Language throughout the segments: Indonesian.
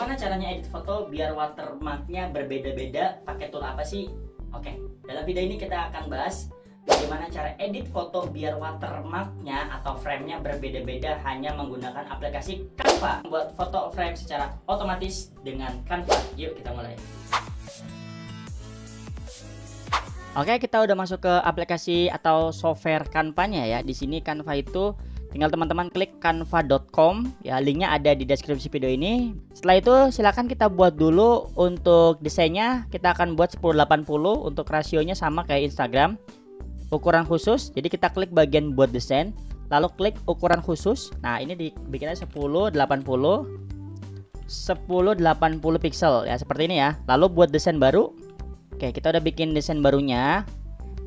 Bagaimana caranya edit foto biar watermarknya berbeda-beda, pakai tool apa sih? Oke, dalam video ini kita akan bahas bagaimana cara edit foto biar watermarknya atau framenya berbeda-beda hanya menggunakan aplikasi Canva. Buat foto frame secara otomatis dengan Canva. Yuk kita mulai. Oke, kita udah masuk ke aplikasi atau software Canva-nya ya. Di sini Canva itu tinggal teman-teman klik canva.com ya, linknya ada di deskripsi video ini. Setelah itu silakan kita buat dulu untuk desainnya. Kita akan buat 1080 untuk rasionya sama kayak Instagram. Ukuran khusus, jadi kita klik bagian buat desain, lalu klik ukuran khusus. Nah, ini dibikinnya 1080 pixel ya, seperti ini ya. Lalu buat desain baru. Oke, kita udah bikin desain barunya.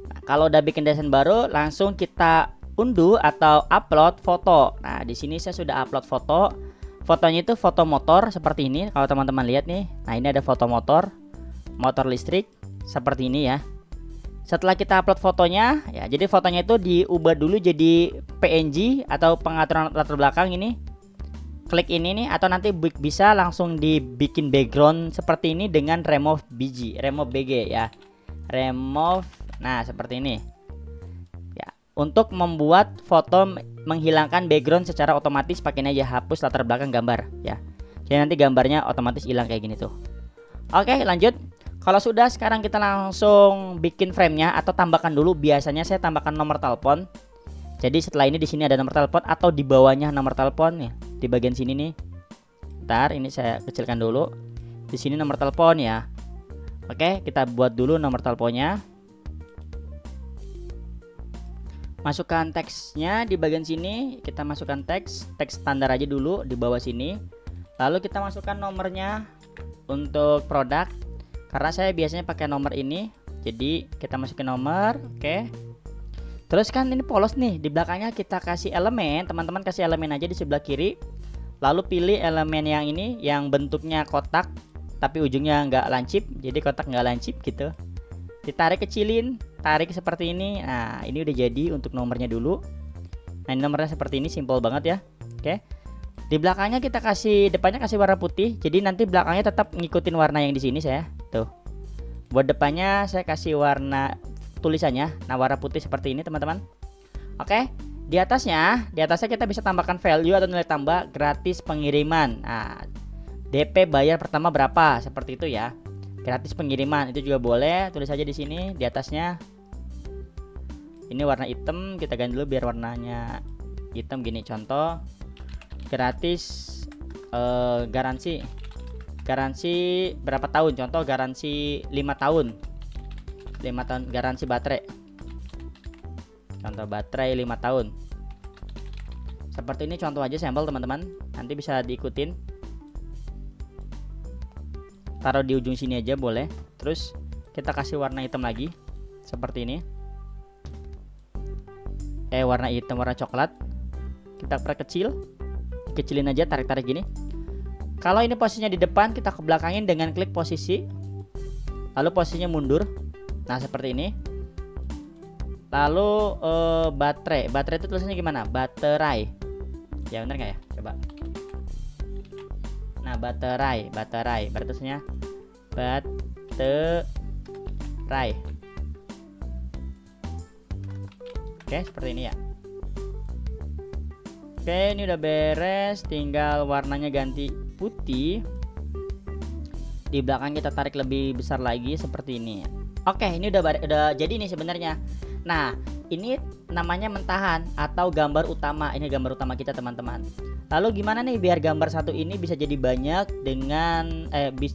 Nah, kalau udah bikin desain baru, langsung kita unduh atau upload foto. Nah, di sini saya sudah upload foto. Fotonya itu foto motor seperti ini. Kalau teman-teman lihat nih. Nah, ini ada foto motor listrik seperti ini ya. Setelah kita upload fotonya, ya, jadi fotonya itu diubah dulu jadi PNG atau pengaturan latar belakang ini. Klik ini nih, atau nanti bisa langsung dibikin background seperti ini dengan remove BG ya. Remove. Nah, seperti ini. Untuk membuat foto menghilangkan background secara otomatis, pakai aja hapus latar belakang gambar ya. Jadi nanti gambarnya otomatis hilang kayak gini tuh. Oke, lanjut. Kalau sudah, sekarang kita langsung bikin framenya atau tambahkan dulu. Biasanya saya tambahkan nomor telepon. Jadi setelah ini di sini ada nomor telepon atau di bawahnya nomor telepon nih, di bagian sini nih. Ntar ini saya kecilkan dulu. Di sini nomor telepon ya. Oke, kita buat dulu nomor teleponnya. Masukkan teksnya di bagian sini, kita masukkan teks standar aja dulu di bawah sini. Lalu kita masukkan nomornya untuk produk. Karena saya biasanya pakai nomor ini, jadi kita masukin nomor, oke. Terus kan ini polos nih, di belakangnya kita kasih elemen, teman-teman kasih elemen aja di sebelah kiri. Lalu pilih elemen yang ini, yang bentuknya kotak, tapi ujungnya nggak lancip, jadi kotak nggak lancip gitu. Ditarik kecilin, tarik seperti ini. Nah, ini udah jadi untuk nomornya dulu. Nah, ini nomornya seperti ini, simple banget ya. Oke. Di belakangnya kita depannya kasih warna putih. Jadi nanti belakangnya tetap ngikutin warna yang di sini saya. Tuh. Buat depannya saya kasih warna tulisannya. Nah, warna putih seperti ini, teman-teman. Oke. Di atasnya kita bisa tambahkan value atau nilai tambah gratis pengiriman. Nah, DP bayar pertama berapa? Seperti itu ya. Gratis pengiriman itu juga boleh, tulis aja di sini di atasnya. Ini warna hitam, kita ganti dulu biar warnanya hitam gini. Contoh gratis garansi berapa tahun? Contoh garansi 5 tahun. 5 tahun garansi baterai. Contoh baterai 5 tahun. Seperti ini contoh aja sampel, teman-teman. Nanti bisa diikutin. Taruh di ujung sini aja boleh. Terus kita kasih warna hitam lagi seperti ini. Warna hitam, warna coklat. Kita perkecil, kecilin aja, tarik-tarik gini. Kalau ini posisinya di depan, kita ke belakangin dengan klik posisi. Lalu posisinya mundur. Nah, seperti ini. Lalu baterai itu tulisannya gimana? Baterai. Ya benar nggak ya? Coba. Nah, baterai berarti baterai. Oke, seperti ini ya. Oke, ini udah beres, tinggal warnanya ganti putih. Di belakang kita tarik lebih besar lagi seperti ini. Oke, ini udah jadi nih sebenarnya. Nah, ini namanya mentahan atau gambar utama. Ini gambar utama kita, teman-teman. Lalu gimana nih biar gambar satu ini bisa jadi banyak dengan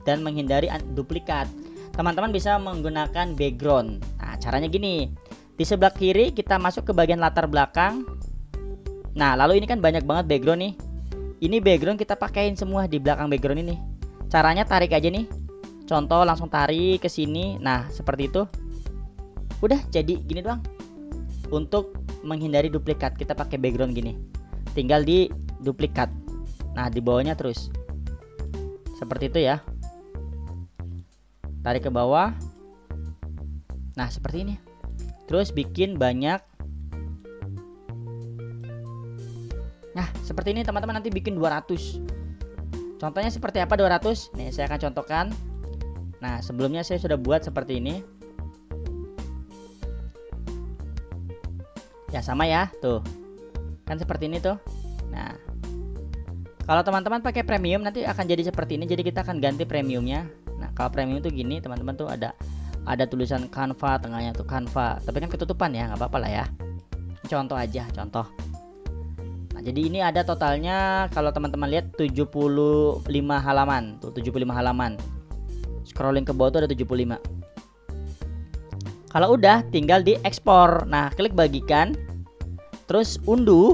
dan menghindari duplikat? Teman-teman bisa menggunakan background. Nah, caranya gini. Di sebelah kiri kita masuk ke bagian latar belakang. Nah, lalu ini kan banyak banget background nih. Ini background kita pakein semua di belakang background ini. Caranya tarik aja nih. Contoh langsung tarik ke sini. Nah, seperti itu. Udah jadi gini doang. Untuk menghindari duplikat, kita pakai background gini. Tinggal di duplikat. Nah, di bawahnya terus. Seperti itu ya. Tarik ke bawah. Nah, seperti ini. Terus bikin banyak. Nah, seperti ini teman-teman, nanti bikin 200. Contohnya seperti apa 200? Nih saya akan contohkan. Nah sebelumnya saya sudah buat seperti ini. Ya sama ya, tuh kan seperti ini tuh. Nah kalau teman-teman pakai premium nanti akan jadi seperti ini. Jadi kita akan ganti premiumnya. Nah kalau premium tuh gini teman-teman, tuh ada tulisan Canva, tengahnya tuh Canva, tapi kan ketutupan ya, nggak apa-apa lah ya. Contoh aja, contoh. Nah jadi ini ada totalnya kalau teman-teman lihat 75 halaman, tuh 75 halaman. Scrolling ke bawah tuh ada 75. Kalau udah tinggal di ekspor. Nah klik bagikan, terus unduh.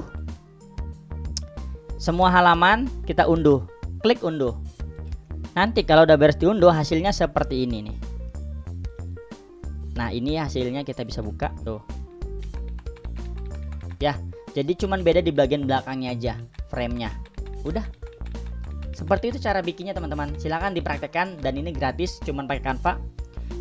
Semua halaman kita unduh, klik unduh. Nanti kalau udah beres diunduh hasilnya seperti ini nih. Nah ini hasilnya kita bisa buka tuh. Ya jadi cuman beda di bagian belakangnya aja, framenya. Udah seperti itu cara bikinnya teman-teman. Silahkan dipraktekkan dan ini gratis, cuman pakai Canva.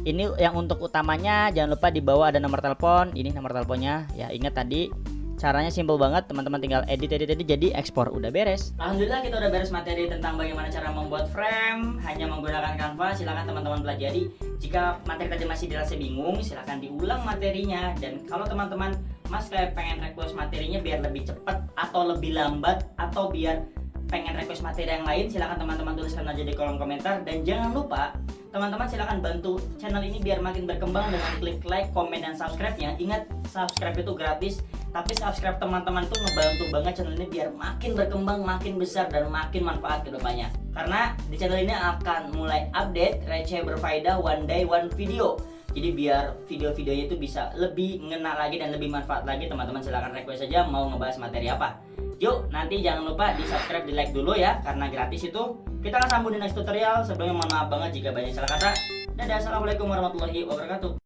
Ini yang untuk utamanya, jangan lupa di bawah ada nomor telepon. Ini nomor teleponnya ya. Ingat tadi caranya simple banget, teman-teman tinggal edit jadi ekspor, udah beres. Alhamdulillah kita udah beres materi tentang bagaimana cara membuat frame hanya menggunakan Canva. Silahkan teman-teman pelajari. Jika materi tadi masih dirasa bingung, silahkan diulang materinya. Dan kalau teman-teman kayak pengen request materinya biar lebih cepat atau lebih lambat, atau biar pengen request materi yang lain, silahkan teman-teman tuliskan aja di kolom komentar. Dan jangan lupa teman-teman silahkan bantu channel ini biar makin berkembang dengan klik like, komen, dan subscribe-nya. Ingat, subscribe itu gratis, tapi subscribe teman-teman tuh ngebantu banget channel ini biar makin berkembang, makin besar, dan makin manfaat ke depannya. Karena di channel ini akan mulai update receh berfaedah one day one video. Jadi biar video-videonya itu bisa lebih ngena lagi dan lebih manfaat lagi, teman-teman silahkan request saja mau ngebahas materi apa. Yuk, nanti jangan lupa di subscribe, di like dulu ya, karena gratis itu. Kita akan sambung di next tutorial. Sebelumnya mohon maaf banget jika banyak salah kata. Dadah, assalamualaikum warahmatullahi wabarakatuh.